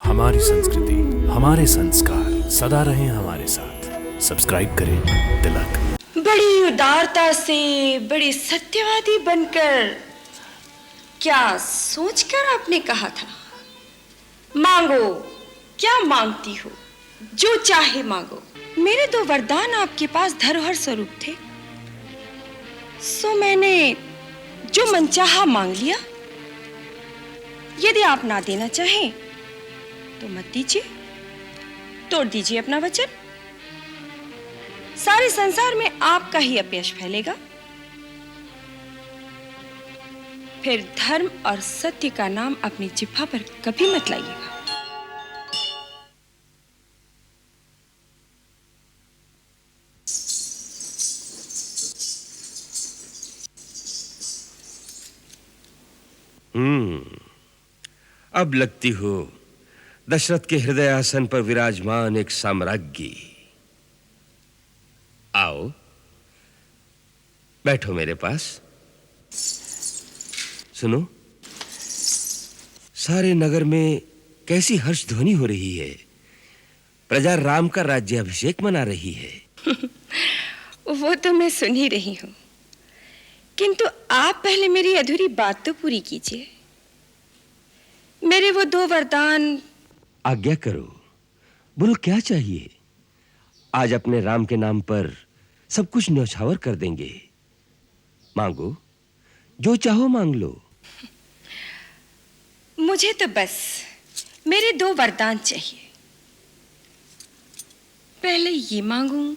हमारी संस्कृति, हमारे संस्कार सदा रहें हमारे साथ। सब्सक्राइब करें तिलक। बड़ी उदारता से, बड़ी सत्यवादी बनकर, क्या सोचकर आपने कहा था? मांगो, क्या मांगती हो? जो चाहे मांगो। मेरे दो वरदान आपके पास धरोहर स्वरूप थे, सो मैंने जो मनचाहा मांग लिया। यदि आप ना देना चाहें तो मत दीजिए, तोड़ दीजिए अपना वचन। सारे संसार में आपका ही अपयश फैलेगा। फिर धर्म और सत्य का नाम अपनी जिह्वा पर कभी मत लाइएगा। अब लगती हो दशरथ के हृदय आसन पर विराजमान एक साम्राज्ञी। आओ, बैठो मेरे पास। सुनो, सारे नगर में कैसी हर्ष ध्वनि हो रही है। प्रजा राम का राज्याभिषेक मना रही है। वो तो मैं सुन ही रही हूं, किंतु आप पहले मेरी अधूरी बात तो पूरी कीजिए। मेरे वो दो वरदान। आज्ञा करो, बोलो क्या चाहिए। आज अपने राम के नाम पर सब कुछ न्यौछावर कर देंगे। मांगो, जो चाहो मांग लो। मुझे तो बस मेरे दो वरदान चाहिए। पहले ये मांगूं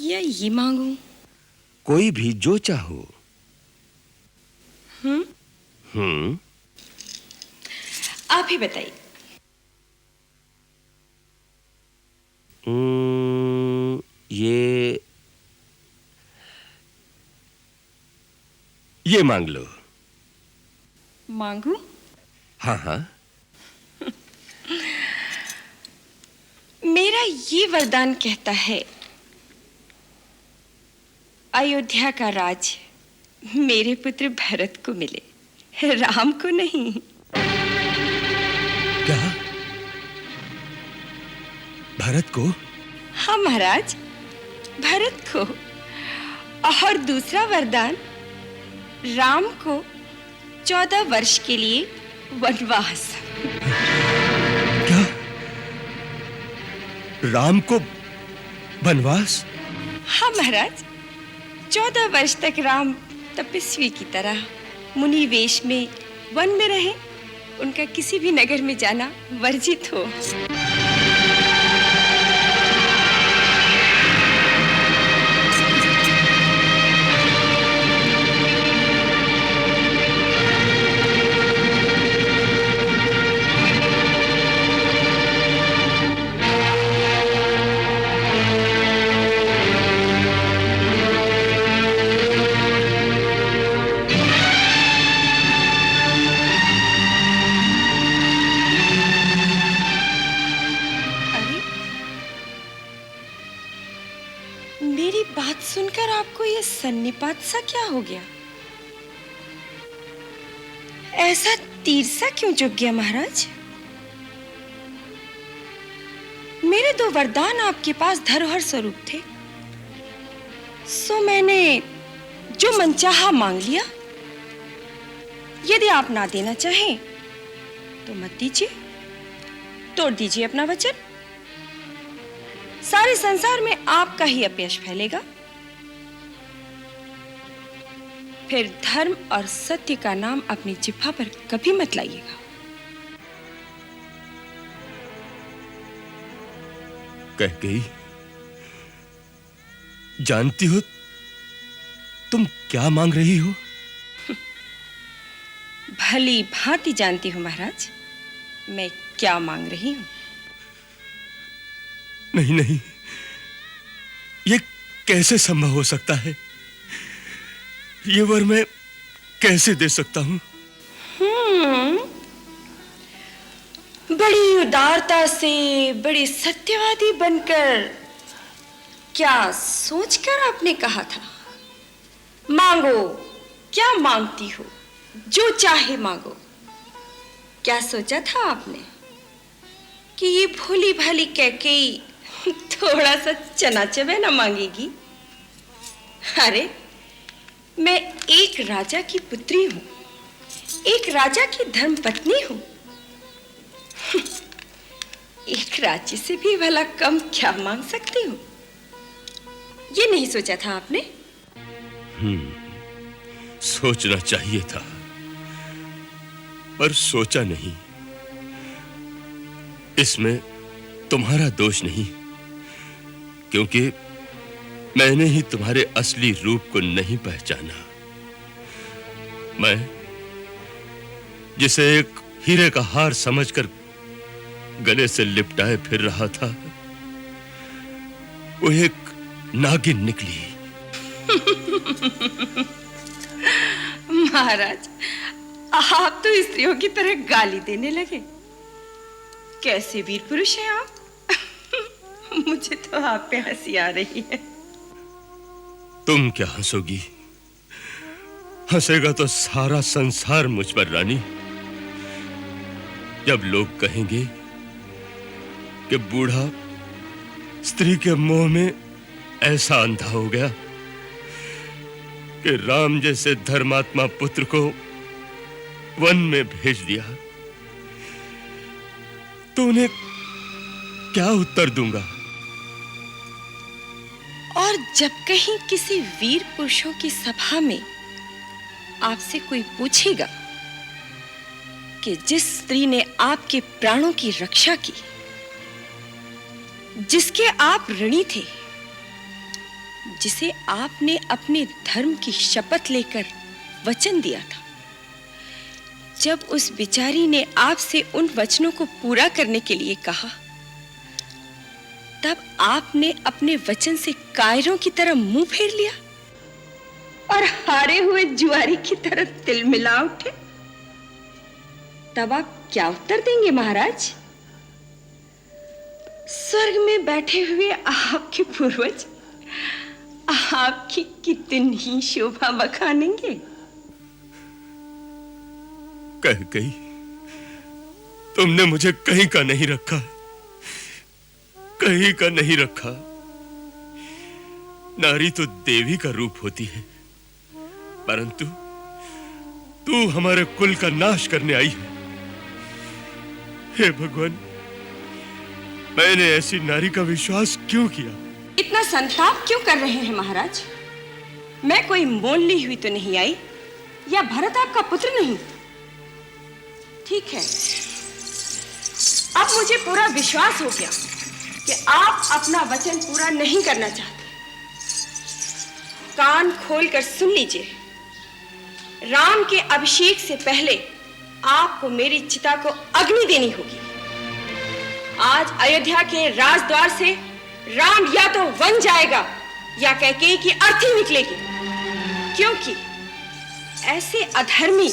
या ये मांगूं? कोई भी जो चाहो। आप ही बताइए। ये मांग लो। मांगूं? हाँ हाँ। मेरा ये वरदान कहता है, अयोध्या का राज मेरे पुत्र भरत को मिले, राम को नहीं। क्या? भरत को? हाँ महाराज, भरत को। और दूसरा वरदान, राम को 14 वर्ष के लिए वनवास। क्या? राम को वनवास? हाँ महाराज, 14 वर्ष तक राम तपस्वी की तरह मुनि वेश में वन में रहे। उनका किसी भी नगर में जाना वर्जित हो। मेरी बात सुनकर आपको यह सन्निपात सा क्या हो गया? ऐसा तीर सा क्यों चुक गया महाराज? मेरे दो वरदान आपके पास धरोहर स्वरूप थे, सो मैंने जो मनचाहा मांग लिया। यदि आप ना देना चाहें तो मत दीजिए, तोड़ दीजिए अपना वचन। सारे संसार में आपका ही अपयश फैलेगा। फिर धर्म और सत्य का नाम अपनी जिह्वा पर कभी मत लाइएगा। कह गई। जानती हो तुम क्या मांग रही हो? भली भांति जानती हूं महाराज, मैं क्या मांग रही हूं। नहीं नहीं, ये कैसे संभव हो सकता है? ये वर मैं कैसे दे सकता हूं? बड़ी उदारता से, बड़ी सत्यवादी बनकर, क्या सोचकर आपने कहा था? मांगो, क्या मांगती हो? जो चाहे मांगो। क्या सोचा था आपने? कि ये भोली भाली कैकेयी थोड़ा सा चना चबेना मांगेगी। अरे मैं एक राजा की पुत्री हूं, एक राजा की धर्मपत्नी हूं। एक राज्य से भी भला कम क्या मांग सकती हूं? ये नहीं सोचा था आपने? सोचना चाहिए था, पर सोचा नहीं। इसमें तुम्हारा दोष नहीं, क्योंकि मैंने ही तुम्हारे असली रूप को नहीं पहचाना। मैं जिसे एक हीरे का हार समझकर गले से लिपटाए फिर रहा था, वो एक नागिन निकली। महाराज, आप तो स्त्रियों की तरह गाली देने लगे। कैसे वीर पुरुष हैं आप? मुझे तो आप पे हंसी आ रही है। तुम क्या हंसोगी? हंसेगा तो सारा संसार मुझ पर, रानी। जब लोग कहेंगे कि बूढ़ा स्त्री के मोह में ऐसा अंधा हो गया कि राम जैसे धर्मात्मा पुत्र को वन में भेज दिया, तो उन्हें क्या उत्तर दूंगा? और जब कहीं किसी वीर पुरुषों की सभा में आपसे कोई पूछेगा कि जिस स्त्री ने आपके प्राणों की रक्षा की, जिसके आप ऋणी थे, जिसे आपने अपने धर्म की शपथ लेकर वचन दिया था, जब उस बिचारी ने आपसे उन वचनों को पूरा करने के लिए कहा, तब आपने अपने वचन से कायरों की तरह मुंह फेर लिया और हारे हुए जुआरी की तरह तिल मिला उठे। तब आप क्या उत्तर देंगे महाराज? स्वर्ग में बैठे हुए आपके पूर्वज आपकी कितनी शोभा बखानेंगे। कह गई, तुमने मुझे कहीं का नहीं रखा, कहीं का नहीं रखा। नारी तो देवी का रूप होती है, परंतु तू हमारे कुल का नाश करने आई है। हे भगवान, मैंने ऐसी नारी का विश्वास क्यों किया? इतना संताप क्यों कर रहे हैं महाराज? मैं कोई मोल ली हुई तो नहीं आई, या भरत आपका पुत्र नहीं? ठीक है, अब मुझे पूरा विश्वास हो गया कि आप अपना वचन पूरा नहीं करना चाहते। कान खोलकर सुन लीजिए, राम के अभिषेक से पहले आपको मेरी चिता को अग्नि देनी होगी। आज अयोध्या के राजद्वार से राम या तो वन जाएगा या कैकेयी की अर्थी निकलेगी, क्योंकि ऐसे अधर्मी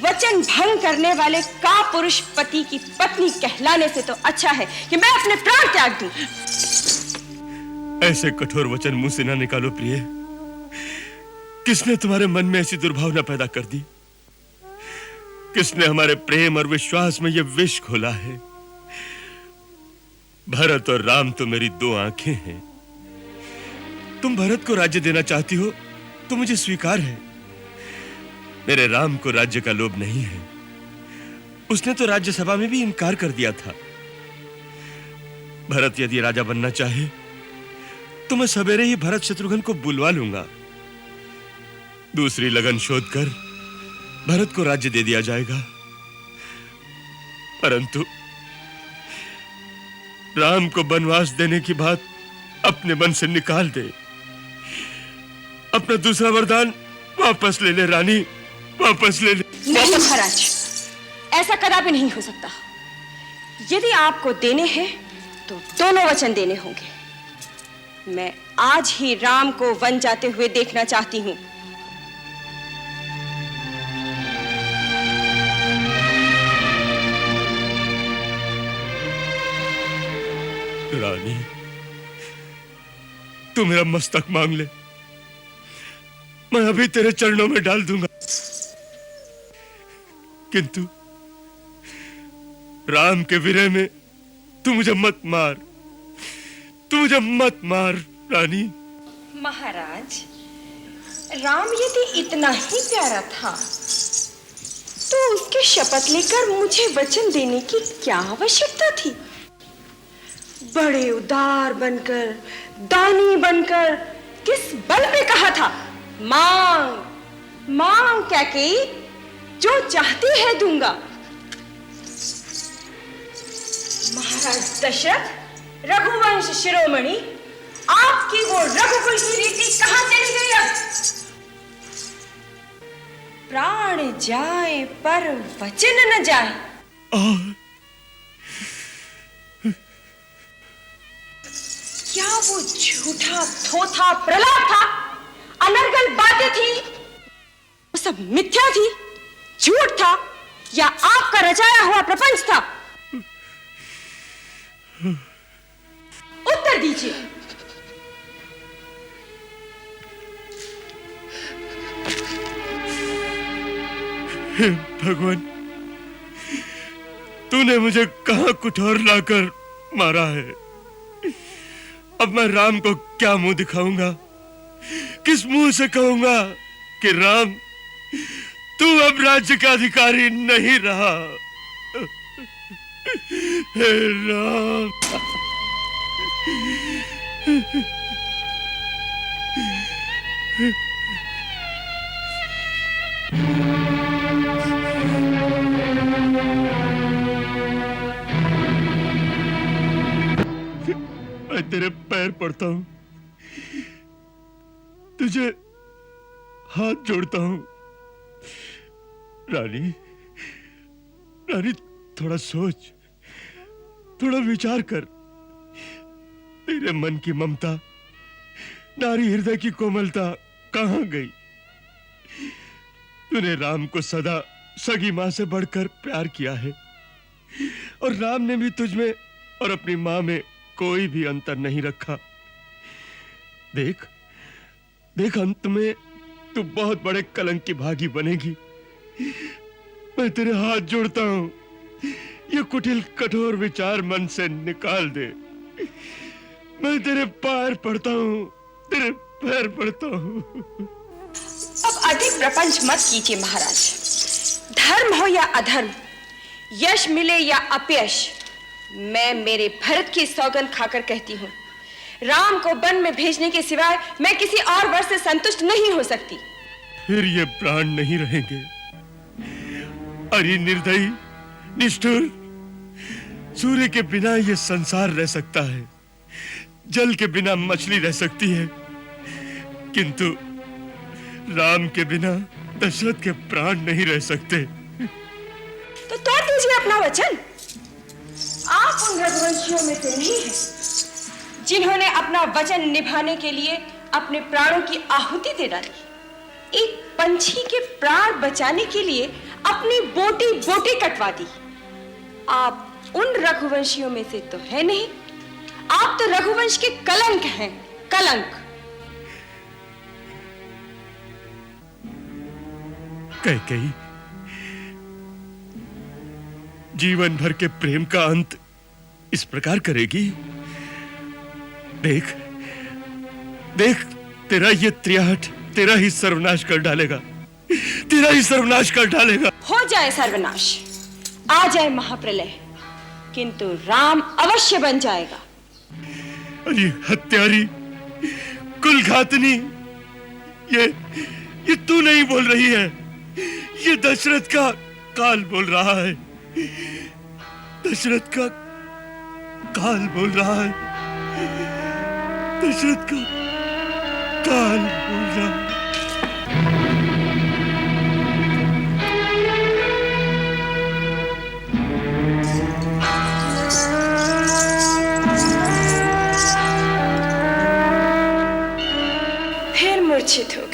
वचन भंग करने वाले का पुरुष पति की पत्नी कहलाने से तो अच्छा है कि मैं अपने प्राण त्याग दूं। ऐसे कठोर वचन मुंह से ना निकालो प्रिय। किसने तुम्हारे मन में ऐसी दुर्भावना पैदा कर दी? किसने हमारे प्रेम और विश्वास में यह विष घोला है? भरत और राम तो मेरी दो आंखें हैं। तुम भरत को राज्य देना चाहती हो तो मुझे स्वीकार है। मेरे राम को राज्य का लोभ नहीं है। उसने तो राज्यसभा में भी इनकार कर दिया था। भरत यदि राजा बनना चाहे तो मैं सवेरे ही भरत शत्रुघ्न को बुलवा लूंगा। दूसरी लगन शोध कर भरत को राज्य दे दिया जाएगा। परंतु राम को वनवास देने की बात अपने मन से निकाल दे। अपना दूसरा वरदान वापस ले ले रानी, वापस ले ले। नहीं महाराज, ऐसा कदापि नहीं हो सकता। यदि आपको देने हैं तो दोनों वचन देने होंगे। मैं आज ही राम को वन जाते हुए देखना चाहती हूं। रानी, तू मेरा मस्तक मांग ले, मैं अभी तेरे चरणों में डाल दूंगा। किंतु राम के विरह में तू मुझे मत मार, तू मुझे मत मार रानी। महाराज, राम यदि इतना ही प्यारा था तो उसकी शपथ लेकर मुझे वचन देने की क्या आवश्यकता थी? बड़े उदार बनकर, दानी बनकर किस बल पे कहा था, मांग मांग कैकेयी, जो चाहती है दूंगा। महाराज दशरथ, रघुवंश शिरोमणि, आपकी वो रघुकुल की रीति कहां चली गई? अब प्राण जाए पर वचन न जाए। क्या वो झूठा थोथा प्रलाप था, अनर्गल बातें थी, वो सब मिथ्या थी, झूठ था, या आपका रचाया हुआ प्रपंच था? उत्तर दीजिए। भगवान, तूने मुझे कहां कुठार लाकर मारा है? अब मैं राम को क्या मुंह दिखाऊंगा? किस मुंह से कहूंगा कि राम, तू अब राज्य का अधिकारी नहीं रहा? हे राम, मैं तेरे पैर पड़ता हूं, तुझे हाथ जोड़ता हूं। रानी, रानी, थोड़ा सोच, थोड़ा विचार कर। तेरे मन की ममता, नारी हृदय की कोमलता कहां गई? तूने राम को सदा सगी मां से बढ़कर प्यार किया है, और राम ने भी तुझमें और अपनी मां में कोई भी अंतर नहीं रखा। देख देख, अंत में तू बहुत बड़े कलंक की भागी बनेगी। मैं तेरे हाथ जोड़ता हूं, ये कुटिल कठोर विचार मन से निकाल दे। मैं तेरे पैर पड़ता हूं, तेरे पैर पड़ता हूं। अब अधिक प्रपंच मत कीजिए महाराज। धर्म हो या अधर्म, यश मिले या अपयश, मैं मेरे भरत की सौगंध खाकर कहती हूँ, राम को वन में भेजने के सिवाय मैं किसी और वर से संतुष्ट नहीं हो सकती। फिर ये प्राण नहीं रहेंगे। अरे निर्दयी, निष्ठुर, सूर्य के बिना ये संसार रह सकता है, जल के बिना मछली रह सकती है, किंतु राम के बिना दशरथ के प्राण नहीं रह सकते। तो तोड़ दीजिए अपना वचन। आप उन रघुवंशियों में से नहीं हैं जिन्होंने अपना वचन निभाने के लिए अपने प्राणों की आहुति दे डाली। एक पंछी के प्राण बचाने के लिए अपनी बोटी बोटी कटवा दी। आप उन रघुवंशियों में से तो है नहीं, आप तो रघुवंश के कलंक हैं, कलंक। कैकेयी, जीवन भर के प्रेम का अंत इस प्रकार करेगी? देख देख, तेरा ये त्रियाहट तेरा ही सर्वनाश कर डालेगा, तेरा ही सर्वनाश कर डालेगा। हो जाए सर्वनाश, आ जाए महाप्रलय, किंतु राम अवश्य बन जाएगा। अरे हत्यारी, कुलघातनी, ये तू नहीं बोल रही है, ये दशरथ का काल बोल रहा है, दशरथ का काल बोल रहा है, दशरथ का काल बोल रहा है। फिर मूर्छित हो